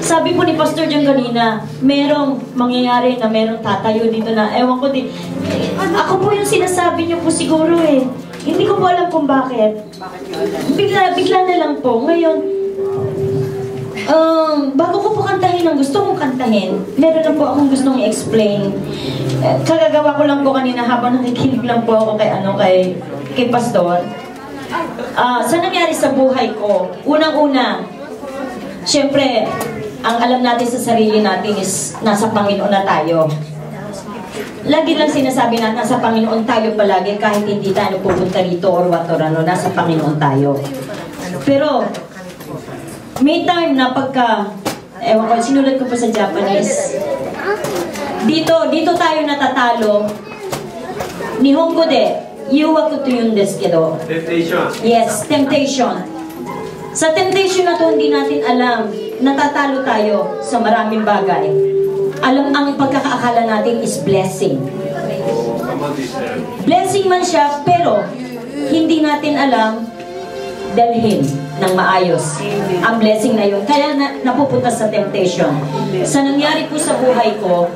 Sabi po ni Pastor John kanina, merong mangyayari na merong tatayo dito na, ewan ko din. Ako po yung sinasabi niyo po siguro eh. Hindi ko po alam kung bakit. Bigla na lang po. Ngayon, bago ko po kantahin ang gusto kong kantahin, meron lang po akong gustong i-explain. Kagagawa ko lang po kanina habang nakikinig lang po ako kay Pastor. Sa nangyari sa buhay ko, unang-una, siyempre, ang alam natin sa sarili natin is nasa Panginoon na tayo. Lagi lang sinasabi na nasa Panginoon tayo palagi kahit hindi tayo pupunta rito or what or ano, nasa Panginoon tayo. Pero, may time na pagka, ewan ko, sinulat ko pa sa Japanese, dito tayo natatalo. Nihongo de, yuwaku to yun desu kedo. Temptation. Yes, temptation. Sa temptation na to, hindi natin alam, natatalo tayo sa maraming bagay. Alam, ang pagkakaakala natin is blessing. Blessing man siya, pero hindi natin alam dalhin ng maayos ang blessing na yun. Kaya napupunta sa temptation. Sa nangyari po sa buhay ko,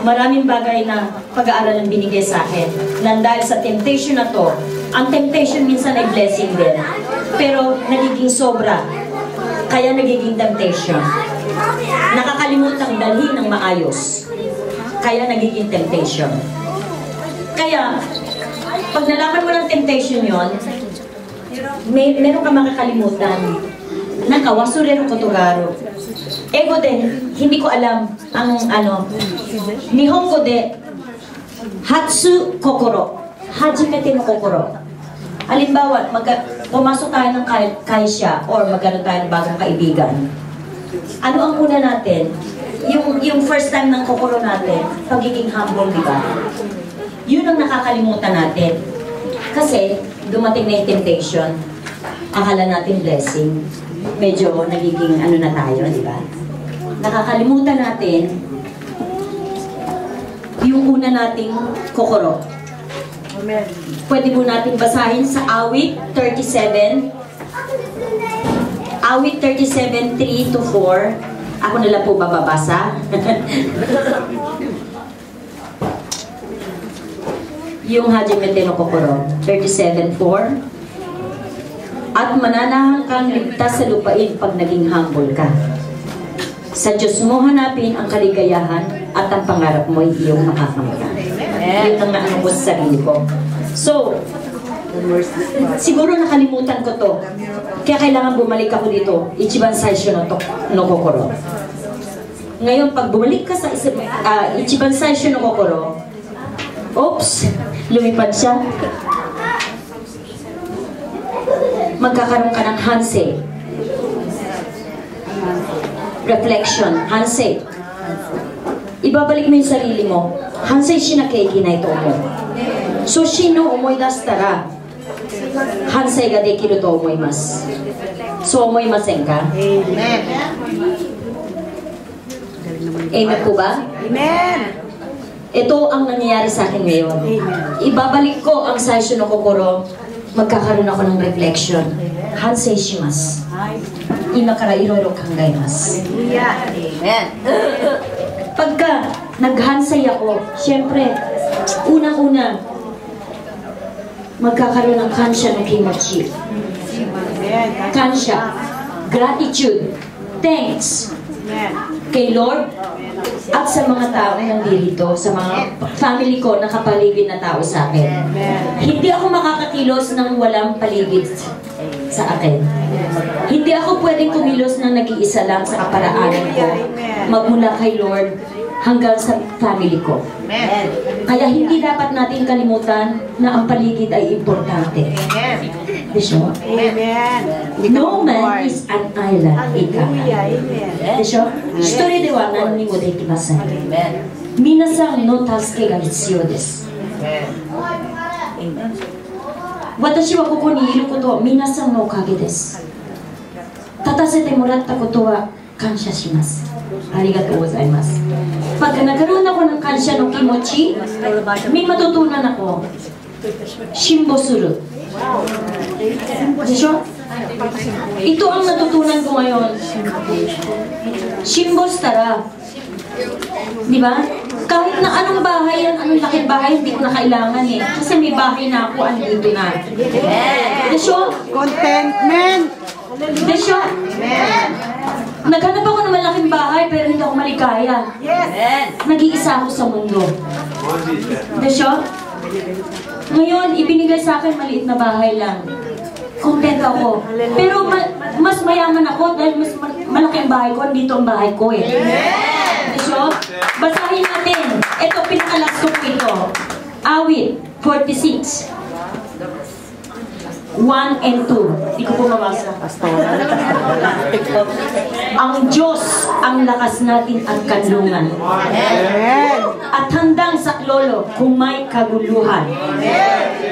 maraming bagay na pag-aaral ang binigay sa akin. Dahil sa temptation na to, ang temptation minsan ay blessing din. Pero nagiging sobra. Kaya nagiging temptation. Nakakalimutang dalhin ng maayos. Kaya nagiging temptation. Kaya, pag nalaman mo ng temptation yon, meron ka makakalimutan. Nakawasurero kotogaro. Ego din, hindi ko alam ang Nihongo de Hatsu Kokoro. Hajimete no Kokoro. Halimbawa, pumasok tayo ng kaisya or magkaroon tayo ng bagong kaibigan. Ano ang una natin? Yung first time ng kokoro natin, pagiging humble, di ba? Yun ang nakakalimutan natin. Kasi, dumating na yung temptation. Akala natin blessing. Medyo nagiging na tayo, di ba? Nakakalimutan natin yung una nating kokoro. Pwede po natin basahin sa Awit 37. Awit 37, 3 to 4. Ako na lang po bababasa. Yung Hajimete no Kokoro, 37, 4. At mananahang kang ligtas sa lupain pag naging humble ka. Sa Diyos mo hanapin ang kaligayahan at ang pangarap mo ay iyong makakamta. Yun ang naano ko sa sarili ko. So, siguro nakalimutan ko to. Kaya kailangan bumalik ako dito. Ichiban saisho no kokoro. Ngayon, pag bumalik ka sa Ichiban saisho no kokoro, oops, lumipad siya. Magkakaroon ka ng hansei. Reflection, hansei. Ibabalik mo yung sarili mo. Hansei shinakei ikinai to omo. So, shino omoidasu tara, hansei ga dekiru to omoimasu. So, omoimasen ka? Amen. Amen po ba? Amen. Ito ang nangyayari sa akin ngayon. Ibabalik ko ang saisho no kokoro. Magkakaroon ako ng reflection. Hansei shimasu. Ima kara iroiro kangaimasu. Amen. Pagka naghansay ako, syempre, unang-una, magkakaroon ng kansya ng kimochi. Kansya, gratitude, thanks kay Lord at sa mga tao na nandito, sa mga family ko na kapaligid na tao sa akin. Hindi ako makakakilos ng walang paligid sa akin. Hindi ako pwedeng kumilos na nag-iisa lang sa kaparaanan ko, magmula kay Lord hanggang sa family ko. Kaya hindi dapat natin kalimutan na ang paligid ay importante. Desyo? No man is an island, ika. Desyo? Hitori de wa nanni mo dekimasen. Minasan no tasuke ga hitsuyou desu. Watashi wa koko ni iru koto wa minasan no okage desu. Tatasete moratta koto wa kansha shimasu. Arigatou gozaimasu. Pag nagkaroon ako ng kansya no kimochi, may matutunan ako. Shimbo suru. Desyo? Ito ang natutunan ko ngayon. Shimbos tara. Di ba? Kahit na anong bahay yan, anong laking bahay, hindi ko na kailangan eh. Kasi may bahay na ako, andito na. Desyo? Contentment! Desyo? Naghanap ako ng malaking bahay, pero hindi ako maligaya. Nag-iisa ako sa mundo. Desyo? Ngayon, ibinigay sa akin maliit na bahay lang. Kontento ako. Pero mas mayaman ako dahil mas malaking bahay ko, andito ang bahay ko eh. So, basahin natin. Ito, pinakalas ko po ito. Awit 46. 1 and 2. Hindi ko po mabasa. Ang Diyos ang lakas natin at kanlungan. At handang saklolo kung may kaguluhan.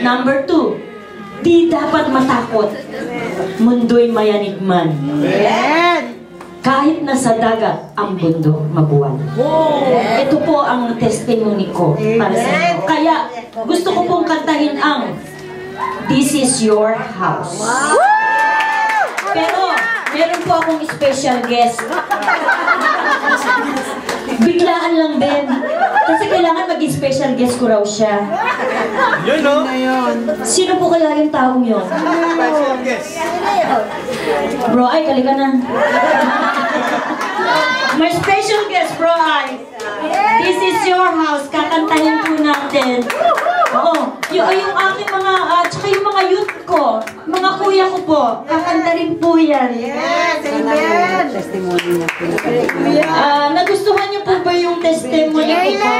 Number 2, di dapat matakot. Mundo'y mayanigman. Kahit nasa dagat ang bundok mabuwan. Ito po ang testimony ko para sa inyo. Kaya gusto ko pong kantahin ang This is Your House. Pero meron po akong special guest. Biglaan lang din. Kasi kailangan maging special guest ko raw siya. Yun, no? Sino po kaya yung taong yun? Special guest. Bro, ay, kalika na. My special guest, bro, ay. This is your house. Kakantahin po natin. Oo. Yung aking mga, tsaka yung mga youth ko, mga kuya ko po, kakanta rin po yan. Yes, amen! Testimony niya po. Nagustuhan niyo po ba yung testimony ko po?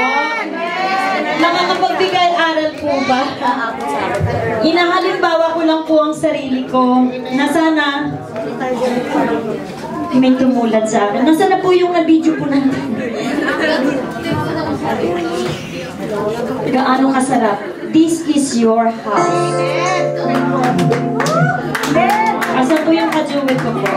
Nakakapagbigay aral po ba? Inahalimbawa ko lang po ang sarili ko na sana may tumulad sa akin. Nasaan na po yung na-video po natin? Gaano kasarap. This is your house. Asan po yung kajuwit ko po?